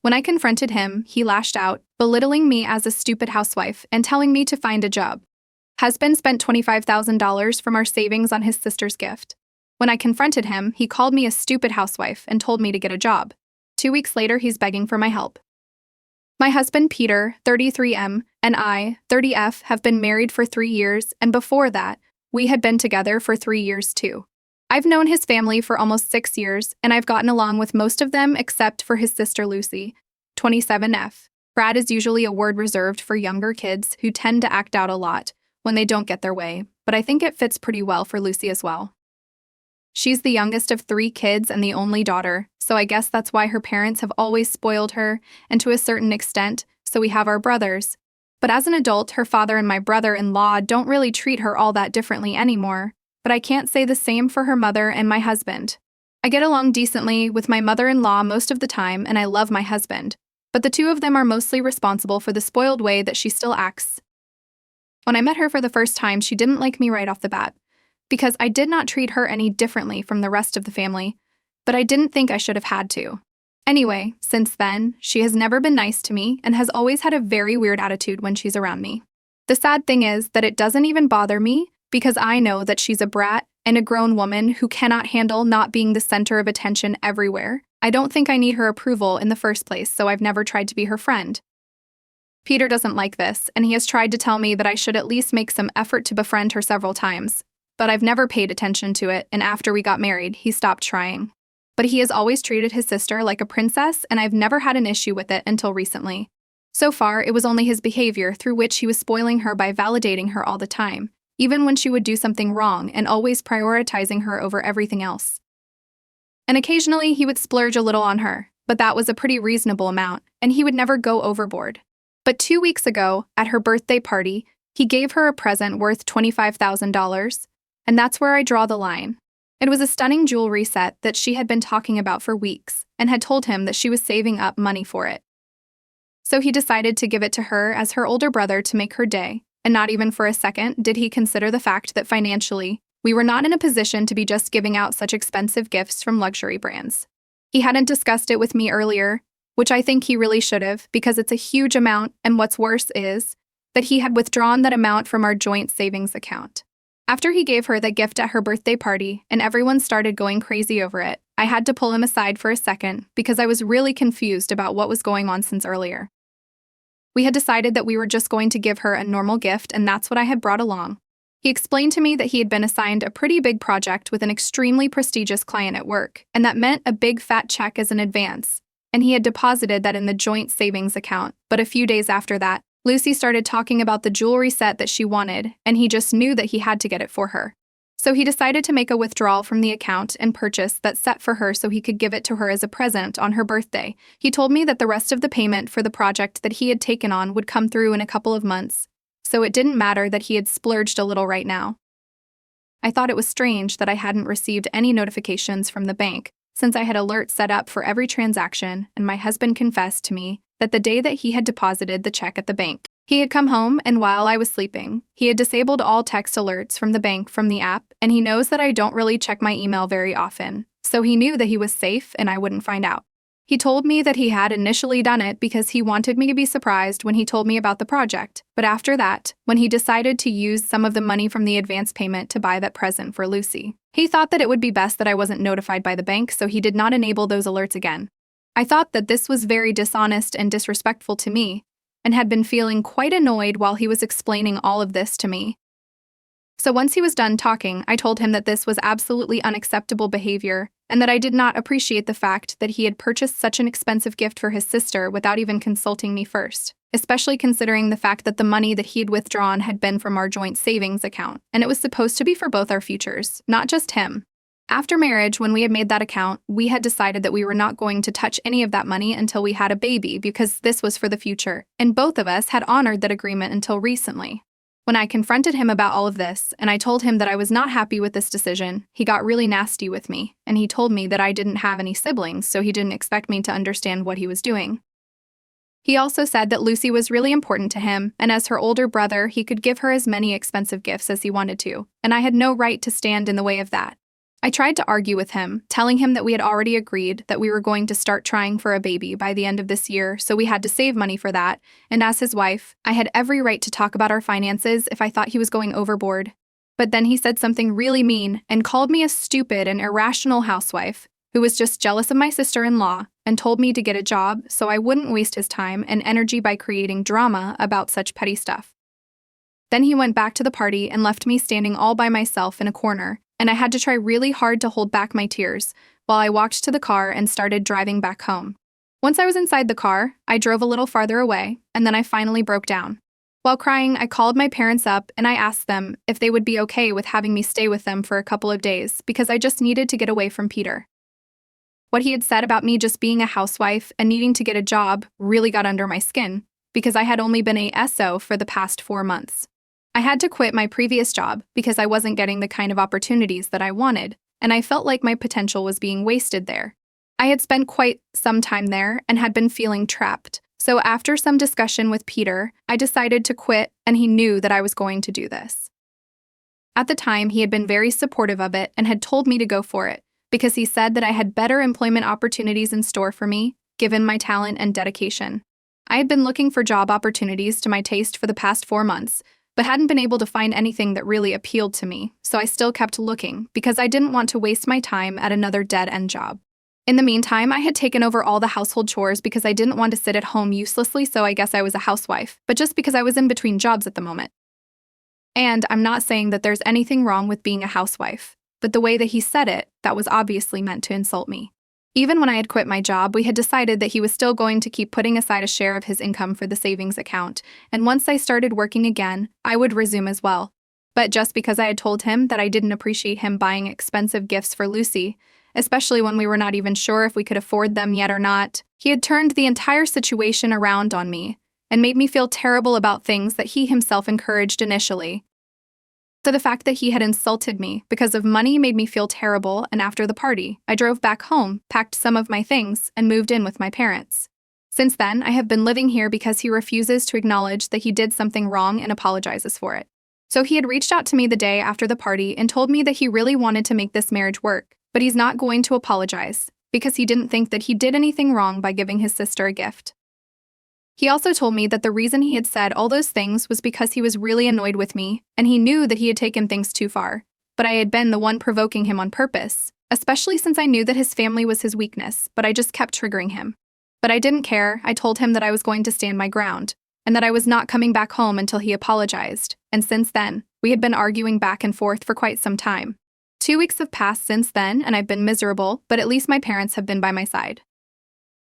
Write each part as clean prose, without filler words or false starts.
When I confronted him, he lashed out, belittling me as a stupid housewife and telling me to find a job. Husband spent $25,000 from our savings on his sister's gift. When I confronted him, he called me a stupid housewife and told me to get a job. 2 weeks later, he's begging for my help. My husband, Peter, 33M, and I, 30F, have been married for 3 years, and before that, we had been together for 3 years too. I've known his family for almost 6 years, and I've gotten along with most of them except for his sister Lucy, 27F. Brad is usually a word reserved for younger kids who tend to act out a lot when they don't get their way, but I think it fits pretty well for Lucy as well. She's the youngest of 3 kids and the only daughter, so I guess that's why her parents have always spoiled her, and to a certain extent, so we have our brothers. But as an adult, her father and my brother-in-law don't really treat her all that differently anymore, but I can't say the same for her mother and my husband. I get along decently with my mother-in-law most of the time, and I love my husband, but the two of them are mostly responsible for the spoiled way that she still acts. When I met her for the first time, she didn't like me right off the bat, because I did not treat her any differently from the rest of the family, but I didn't think I should have had to. Anyway, since then, she has never been nice to me and has always had a very weird attitude when she's around me. The sad thing is that it doesn't even bother me because I know that she's a brat and a grown woman who cannot handle not being the center of attention everywhere. I don't think I need her approval in the first place, so I've never tried to be her friend. Peter doesn't like this, and he has tried to tell me that I should at least make some effort to befriend her several times. But I've never paid attention to it, and after we got married, he stopped trying. But he has always treated his sister like a princess, and I've never had an issue with it until recently. So far, it was only his behavior through which he was spoiling her by validating her all the time, even when she would do something wrong, and always prioritizing her over everything else. And occasionally, he would splurge a little on her, but that was a pretty reasonable amount, and he would never go overboard. But 2 weeks ago, at her birthday party, he gave her a present worth $25,000, and that's where I draw the line. It was a stunning jewelry set that she had been talking about for weeks and had told him that she was saving up money for it. So he decided to give it to her as her older brother to make her day, and not even for a second did he consider the fact that financially, we were not in a position to be just giving out such expensive gifts from luxury brands. He hadn't discussed it with me earlier, which I think he really should have because it's a huge amount, and what's worse is that he had withdrawn that amount from our joint savings account. After he gave her that gift at her birthday party and everyone started going crazy over it, I had to pull him aside for a second because I was really confused about what was going on since earlier. We had decided that we were just going to give her a normal gift, and that's what I had brought along. He explained to me that he had been assigned a pretty big project with an extremely prestigious client at work, and that meant a big fat check as an advance, and he had deposited that in the joint savings account. But a few days after that, Lucy started talking about the jewelry set that she wanted, and he just knew that he had to get it for her. So he decided to make a withdrawal from the account and purchase that set for her so he could give it to her as a present on her birthday. He told me that the rest of the payment for the project that he had taken on would come through in a couple of months, so it didn't matter that he had splurged a little right now. I thought it was strange that I hadn't received any notifications from the bank, since I had alerts set up for every transaction, and my husband confessed to me that the day that he had deposited the check at the bank, he had come home, and while I was sleeping, he had disabled all text alerts from the bank from the app, and he knows that I don't really check my email very often, so he knew that he was safe and I wouldn't find out. He told me that he had initially done it because he wanted me to be surprised when he told me about the project, but after that, when he decided to use some of the money from the advance payment to buy that present for Lucy, he thought that it would be best that I wasn't notified by the bank, so he did not enable those alerts again. I thought that this was very dishonest and disrespectful to me, and had been feeling quite annoyed while he was explaining all of this to me. So once he was done talking, I told him that this was absolutely unacceptable behavior, and that I did not appreciate the fact that he had purchased such an expensive gift for his sister without even consulting me first, especially considering the fact that the money that he had withdrawn had been from our joint savings account, and it was supposed to be for both our futures, not just him. After marriage, when we had made that account, we had decided that we were not going to touch any of that money until we had a baby because this was for the future, and both of us had honored that agreement until recently. When I confronted him about all of this, and I told him that I was not happy with this decision, he got really nasty with me, and he told me that I didn't have any siblings, so he didn't expect me to understand what he was doing. He also said that Lucy was really important to him, and as her older brother, he could give her as many expensive gifts as he wanted to, and I had no right to stand in the way of that. I tried to argue with him, telling him that we had already agreed that we were going to start trying for a baby by the end of this year, so we had to save money for that, and as his wife, I had every right to talk about our finances if I thought he was going overboard. But then he said something really mean and called me a stupid and irrational housewife who was just jealous of my sister-in-law and told me to get a job so I wouldn't waste his time and energy by creating drama about such petty stuff. Then he went back to the party and left me standing all by myself in a corner, and I had to try really hard to hold back my tears while I walked to the car and started driving back home. Once I was inside the car, I drove a little farther away, and then I finally broke down. While crying, I called my parents up and I asked them if they would be okay with having me stay with them for a couple of days because I just needed to get away from Peter. What he had said about me just being a housewife and needing to get a job really got under my skin because I had only been a SO for the past 4 months. I had to quit my previous job because I wasn't getting the kind of opportunities that I wanted, and I felt like my potential was being wasted there. I had spent quite some time there and had been feeling trapped, so after some discussion with Peter, I decided to quit, and he knew that I was going to do this. At the time, he had been very supportive of it and had told me to go for it, because he said that I had better employment opportunities in store for me, given my talent and dedication. I had been looking for job opportunities to my taste for the past 4 months, but hadn't been able to find anything that really appealed to me, so I still kept looking because I didn't want to waste my time at another dead-end job. In the meantime, I had taken over all the household chores because I didn't want to sit at home uselessly, so I guess I was a housewife, but just because I was in between jobs at the moment. And I'm not saying that there's anything wrong with being a housewife, but the way that he said it, that was obviously meant to insult me. Even when I had quit my job, we had decided that he was still going to keep putting aside a share of his income for the savings account, and once I started working again, I would resume as well. But just because I had told him that I didn't appreciate him buying expensive gifts for Lucy, especially when we were not even sure if we could afford them yet or not, he had turned the entire situation around on me and made me feel terrible about things that he himself encouraged initially. So the fact that he had insulted me because of money made me feel terrible, and after the party, I drove back home, packed some of my things, and moved in with my parents. Since then, I have been living here because he refuses to acknowledge that he did something wrong and apologizes for it. So he had reached out to me the day after the party and told me that he really wanted to make this marriage work, but he's not going to apologize because he didn't think that he did anything wrong by giving his sister a gift. He also told me that the reason he had said all those things was because he was really annoyed with me, and he knew that he had taken things too far, but I had been the one provoking him on purpose, especially since I knew that his family was his weakness, but I just kept triggering him. But I didn't care. I told him that I was going to stand my ground, and that I was not coming back home until he apologized, and since then, we had been arguing back and forth for quite some time. 2 weeks have passed since then, and I've been miserable, but at least my parents have been by my side.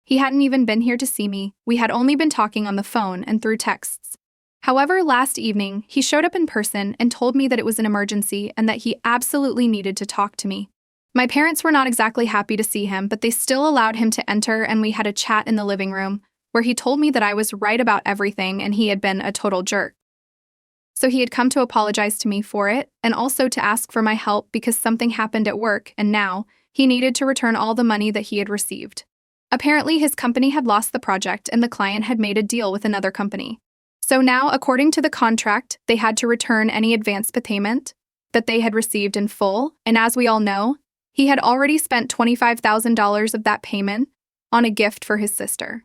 He hadn't even been here to see me. We had only been talking on the phone and through texts. However, last evening, he showed up in person and told me that it was an emergency and that he absolutely needed to talk to me. My parents were not exactly happy to see him, but they still allowed him to enter, and we had a chat in the living room where he told me that I was right about everything and he had been a total jerk. So he had come to apologize to me for it and also to ask for my help because something happened at work, and now he needed to return all the money that he had received. Apparently, his company had lost the project and the client had made a deal with another company. So now, according to the contract, they had to return any advance payment that they had received in full, and as we all know, he had already spent $25,000 of that payment on a gift for his sister.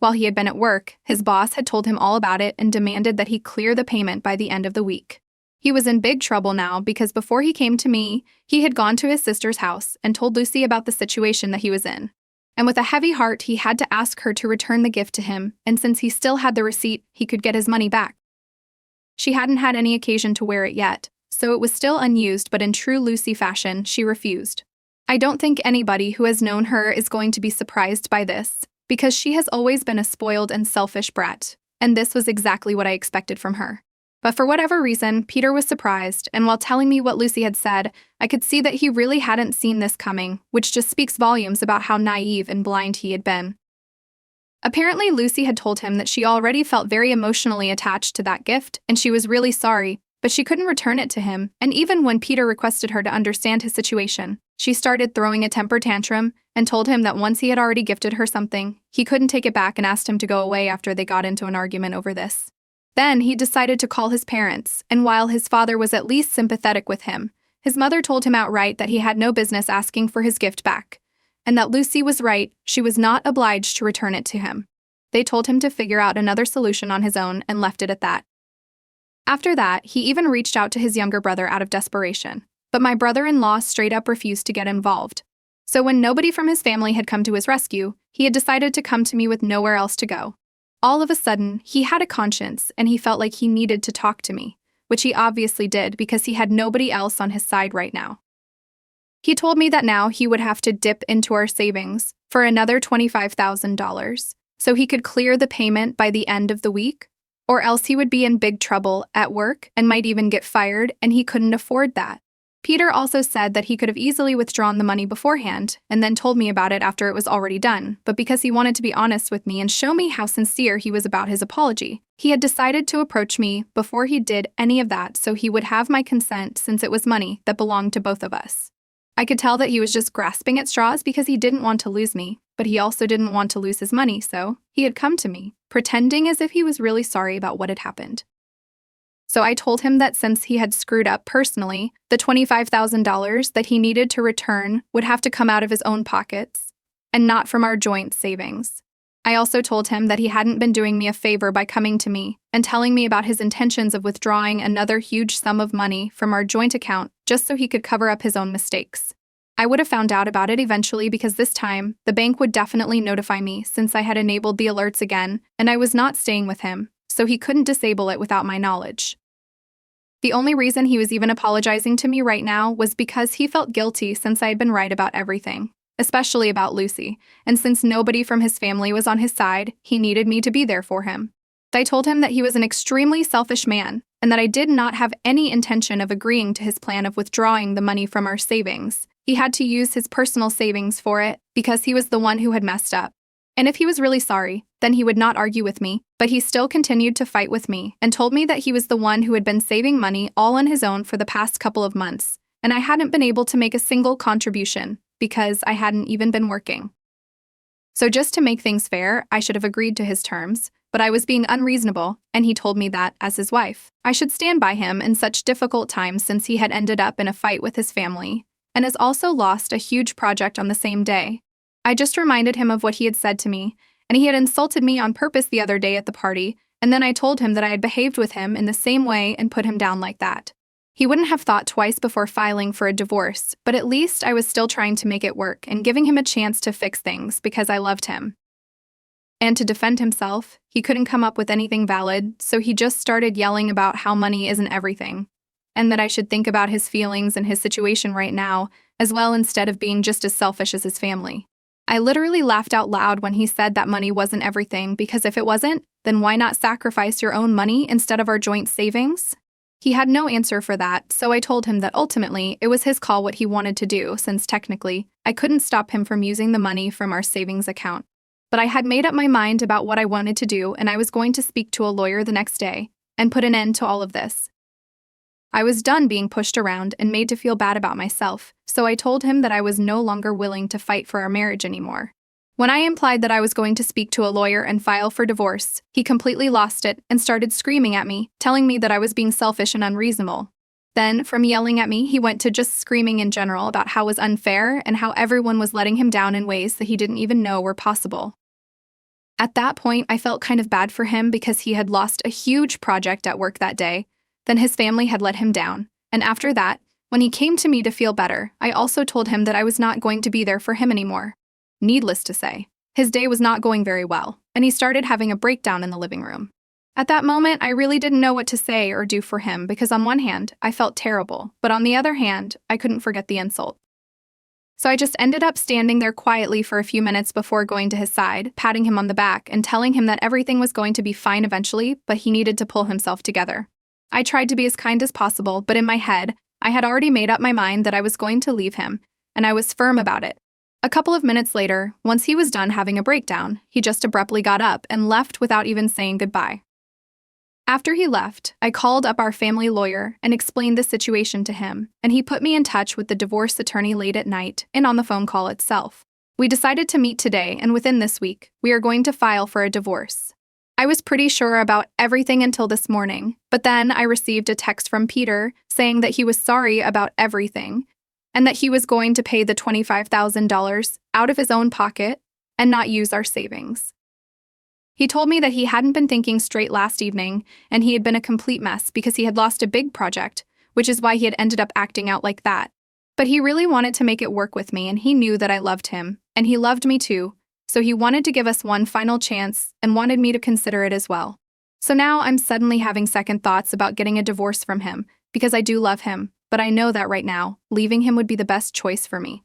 While he had been at work, his boss had told him all about it and demanded that he clear the payment by the end of the week. He was in big trouble now because before he came to me, he had gone to his sister's house and told Lucy about the situation that he was in. And with a heavy heart, he had to ask her to return the gift to him, and since he still had the receipt, he could get his money back. She hadn't had any occasion to wear it yet, so it was still unused, but in true Lucy fashion, she refused. I don't think anybody who has known her is going to be surprised by this, because she has always been a spoiled and selfish brat, and this was exactly what I expected from her. But for whatever reason, Peter was surprised, and while telling me what Lucy had said, I could see that he really hadn't seen this coming, which just speaks volumes about how naive and blind he had been. Apparently, Lucy had told him that she already felt very emotionally attached to that gift, and she was really sorry, but she couldn't return it to him, and even when Peter requested her to understand his situation, she started throwing a temper tantrum and told him that once he had already gifted her something, he couldn't take it back and asked him to go away after they got into an argument over this. Then he decided to call his parents, and while his father was at least sympathetic with him, His mother told him outright that he had no business asking for his gift back, and that Lucy was right, she was not obliged to return it to him. They told him to figure out another solution on his own and left it at that. After that, he even reached out to his younger brother out of desperation, but my brother-in-law straight up refused to get involved. So when nobody from his family had come to his rescue, he had decided to come to me with nowhere else to go. All of a sudden, he had a conscience and he felt like he needed to talk to me, which he obviously did because he had nobody else on his side right now. He told me that now he would have to dip into our savings for another $25,000 so he could clear the payment by the end of the week, or else he would be in big trouble at work and might even get fired, and he couldn't afford that. Peter also said that he could have easily withdrawn the money beforehand and then told me about it after it was already done, but because he wanted to be honest with me and show me how sincere he was about his apology, he had decided to approach me before he did any of that so he would have my consent since it was money that belonged to both of us. I could tell that he was just grasping at straws because he didn't want to lose me, but he also didn't want to lose his money, so he had come to me, pretending as if he was really sorry about what had happened. So I told him that since he had screwed up personally, the $25,000 that he needed to return would have to come out of his own pockets and not from our joint savings. I also told him that he hadn't been doing me a favor by coming to me and telling me about his intentions of withdrawing another huge sum of money from our joint account just so he could cover up his own mistakes. I would have found out about it eventually because this time, the bank would definitely notify me since I had enabled the alerts again and I was not staying with him, so he couldn't disable it without my knowledge. The only reason he was even apologizing to me right now was because he felt guilty since I had been right about everything, especially about Lucy, and since nobody from his family was on his side, he needed me to be there for him. I told him that he was an extremely selfish man and that I did not have any intention of agreeing to his plan of withdrawing the money from our savings. He had to use his personal savings for it because he was the one who had messed up. And if he was really sorry, then he would not argue with me, but he still continued to fight with me and told me that he was the one who had been saving money all on his own for the past couple of months, and I hadn't been able to make a single contribution because I hadn't even been working. So just to make things fair, I should have agreed to his terms, but I was being unreasonable, and he told me that, as his wife, I should stand by him in such difficult times since he had ended up in a fight with his family and has also lost a huge project on the same day. I just reminded him of what he had said to me, and he had insulted me on purpose the other day at the party, and then I told him that I had behaved with him in the same way and put him down like that. He wouldn't have thought twice before filing for a divorce, but at least I was still trying to make it work and giving him a chance to fix things because I loved him. And to defend himself, he couldn't come up with anything valid, so he just started yelling about how money isn't everything, and that I should think about his feelings and his situation right now as well instead of being just as selfish as his family. I literally laughed out loud when he said that money wasn't everything because if it wasn't, then why not sacrifice your own money instead of our joint savings? He had no answer for that, so I told him that ultimately it was his call what he wanted to do since technically I couldn't stop him from using the money from our savings account. But I had made up my mind about what I wanted to do and I was going to speak to a lawyer the next day and put an end to all of this. I was done being pushed around and made to feel bad about myself, so I told him that I was no longer willing to fight for our marriage anymore. When I implied that I was going to speak to a lawyer and file for divorce, he completely lost it and started screaming at me, telling me that I was being selfish and unreasonable. Then, from yelling at me, he went to just screaming in general about how it was unfair and how everyone was letting him down in ways that he didn't even know were possible. At that point, I felt kind of bad for him because he had lost a huge project at work that day. Then his family had let him down, and after that, when he came to me to feel better, I also told him that I was not going to be there for him anymore. Needless to say, his day was not going very well, and he started having a breakdown in the living room. At that moment, I really didn't know what to say or do for him because on one hand, I felt terrible, but on the other hand, I couldn't forget the insult. So I just ended up standing there quietly for a few minutes before going to his side, patting him on the back and telling him that everything was going to be fine eventually, but he needed to pull himself together. I tried to be as kind as possible, but in my head, I had already made up my mind that I was going to leave him, and I was firm about it. A couple of minutes later, once he was done having a breakdown, he just abruptly got up and left without even saying goodbye. After he left, I called up our family lawyer and explained the situation to him, and he put me in touch with the divorce attorney late at night and on the phone call itself. We decided to meet today, and within this week, we are going to file for a divorce. I was pretty sure about everything until this morning, but then I received a text from Peter saying that he was sorry about everything and that he was going to pay the $25,000 out of his own pocket and not use our savings. He told me that he hadn't been thinking straight last evening and he had been a complete mess because he had lost a big project, which is why he had ended up acting out like that. But he really wanted to make it work with me and he knew that I loved him, and he loved me too, so he wanted to give us one final chance and wanted me to consider it as well. So now I'm suddenly having second thoughts about getting a divorce from him because I do love him, but I know that right now, leaving him would be the best choice for me.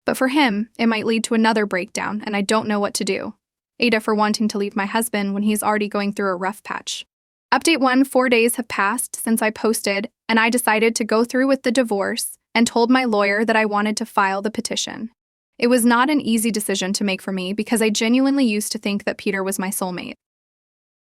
But for him, it might lead to another breakdown and I don't know what to do. Ada for wanting to leave my husband when he's already going through a rough patch. Update 1: 4 days have passed since I posted, and I decided to go through with the divorce and told my lawyer that I wanted to file the petition. It was not an easy decision to make for me because I genuinely used to think that Peter was my soulmate.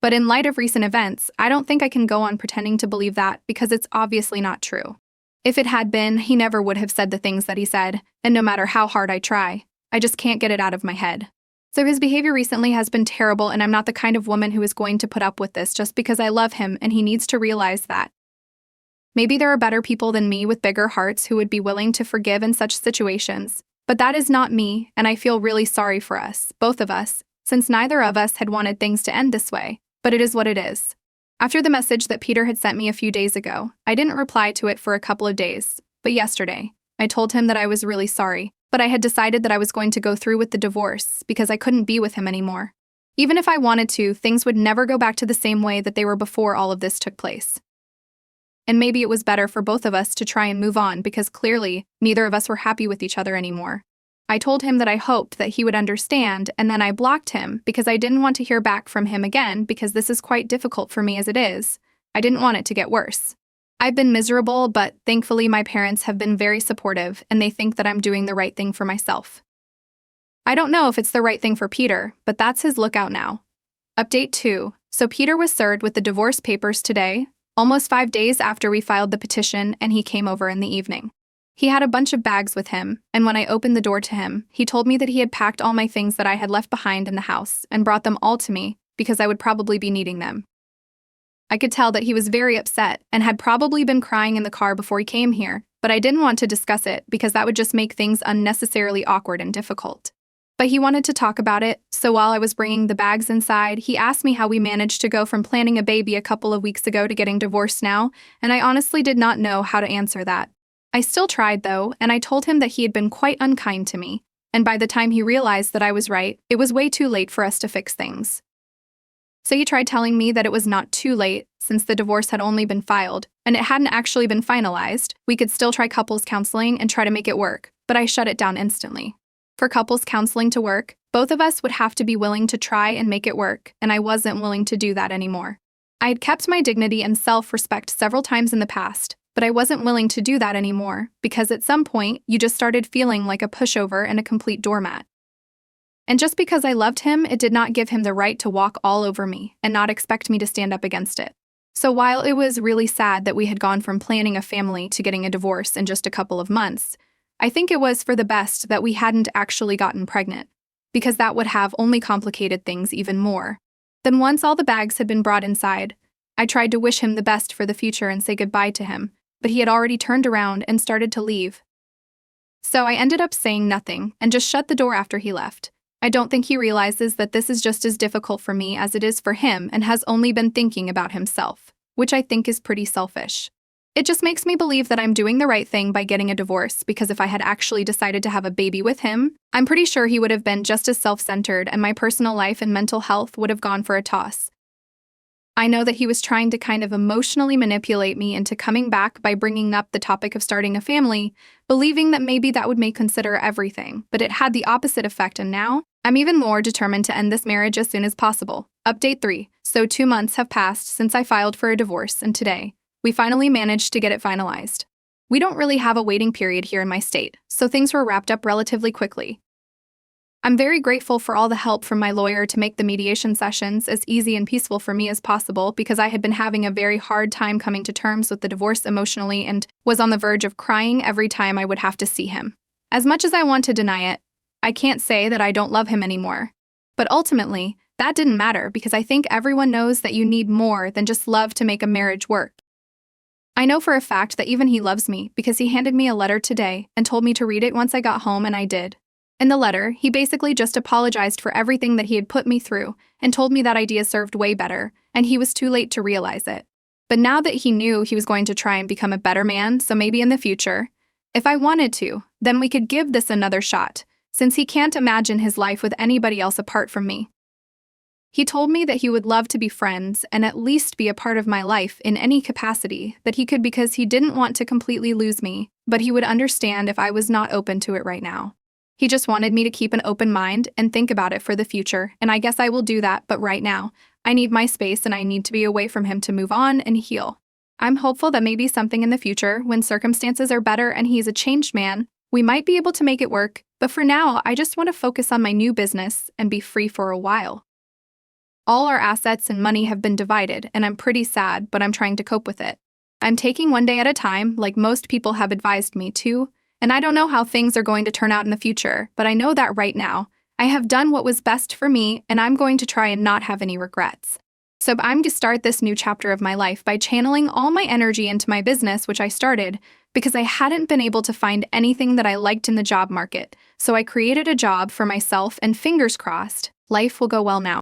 But in light of recent events, I don't think I can go on pretending to believe that because it's obviously not true. If it had been, he never would have said the things that he said, and no matter how hard I try, I just can't get it out of my head. So his behavior recently has been terrible, and I'm not the kind of woman who is going to put up with this just because I love him, and he needs to realize that. Maybe there are better people than me with bigger hearts who would be willing to forgive in such situations, but that is not me, and I feel really sorry for us, both of us, since neither of us had wanted things to end this way, but it is what it is. After the message that Peter had sent me a few days ago, I didn't reply to it for a couple of days, but yesterday, I told him that I was really sorry, but I had decided that I was going to go through with the divorce because I couldn't be with him anymore. Even if I wanted to, things would never go back to the same way that they were before all of this took place. And maybe it was better for both of us to try and move on because clearly, neither of us were happy with each other anymore. I told him that I hoped that he would understand, and then I blocked him because I didn't want to hear back from him again because this is quite difficult for me as it is. I didn't want it to get worse. I've been miserable, but thankfully my parents have been very supportive and they think that I'm doing the right thing for myself. I don't know if it's the right thing for Peter, but that's his lookout now. Update 2. So Peter was served with the divorce papers today, almost 5 days after we filed the petition, and he came over in the evening. He had a bunch of bags with him, and when I opened the door to him, he told me that he had packed all my things that I had left behind in the house and brought them all to me because I would probably be needing them. I could tell that he was very upset and had probably been crying in the car before he came here, but I didn't want to discuss it because that would just make things unnecessarily awkward and difficult. But he wanted to talk about it, so while I was bringing the bags inside, he asked me how we managed to go from planning a baby a couple of weeks ago to getting divorced now, and I honestly did not know how to answer that. I still tried, though, and I told him that he had been quite unkind to me, and by the time he realized that I was right, it was way too late for us to fix things. So he tried telling me that it was not too late, since the divorce had only been filed, and it hadn't actually been finalized. We could still try couples counseling and try to make it work, but I shut it down instantly. For couples counseling to work, both of us would have to be willing to try and make it work, and I wasn't willing to do that anymore. I had kept my dignity and self-respect several times in the past, but I wasn't willing to do that anymore, because at some point, you just started feeling like a pushover and a complete doormat. And just because I loved him, it did not give him the right to walk all over me and not expect me to stand up against it. So while it was really sad that we had gone from planning a family to getting a divorce in just a couple of months, I think it was for the best that we hadn't actually gotten pregnant, because that would have only complicated things even more. Then once all the bags had been brought inside, I tried to wish him the best for the future and say goodbye to him, but he had already turned around and started to leave. So I ended up saying nothing and just shut the door after he left. I don't think he realizes that this is just as difficult for me as it is for him and has only been thinking about himself, which I think is pretty selfish. It just makes me believe that I'm doing the right thing by getting a divorce because if I had actually decided to have a baby with him, I'm pretty sure he would have been just as self-centered and my personal life and mental health would have gone for a toss. I know that he was trying to kind of emotionally manipulate me into coming back by bringing up the topic of starting a family, believing that maybe that would make consider everything, but it had the opposite effect, and now I'm even more determined to end this marriage as soon as possible. Update 3. So 2 months have passed since I filed for a divorce, and today, we finally managed to get it finalized. We don't really have a waiting period here in my state, so things were wrapped up relatively quickly. I'm very grateful for all the help from my lawyer to make the mediation sessions as easy and peaceful for me as possible because I had been having a very hard time coming to terms with the divorce emotionally and was on the verge of crying every time I would have to see him. As much as I want to deny it, I can't say that I don't love him anymore. But ultimately, That didn't matter because I think everyone knows that you need more than just love to make a marriage work. I know for a fact that even he loves me because he handed me a letter today and told me to read it once I got home, and I did. In the letter, he basically just apologized for everything that he had put me through and told me that idea served way better, and he was too late to realize it. But now that he knew he was going to try and become a better man, so maybe in the future, if I wanted to, then we could give this another shot, since he can't imagine his life with anybody else apart from me. He told me that he would love to be friends and at least be a part of my life in any capacity that he could because he didn't want to completely lose me, but he would understand if I was not open to it right now. He just wanted me to keep an open mind and think about it for the future, and I guess I will do that, but right now, I need my space and I need to be away from him to move on and heal. I'm hopeful that maybe something in the future, when circumstances are better and he's a changed man, we might be able to make it work, but for now, I just want to focus on my new business and be free for a while. All our assets and money have been divided, and I'm pretty sad, but I'm trying to cope with it. I'm taking one day at a time, like most people have advised me to, and I don't know how things are going to turn out in the future, but I know that right now, I have done what was best for me, and I'm going to try and not have any regrets. So I'm going to start this new chapter of my life by channeling all my energy into my business, which I started, because I hadn't been able to find anything that I liked in the job market. So I created a job for myself, and fingers crossed, life will go well now.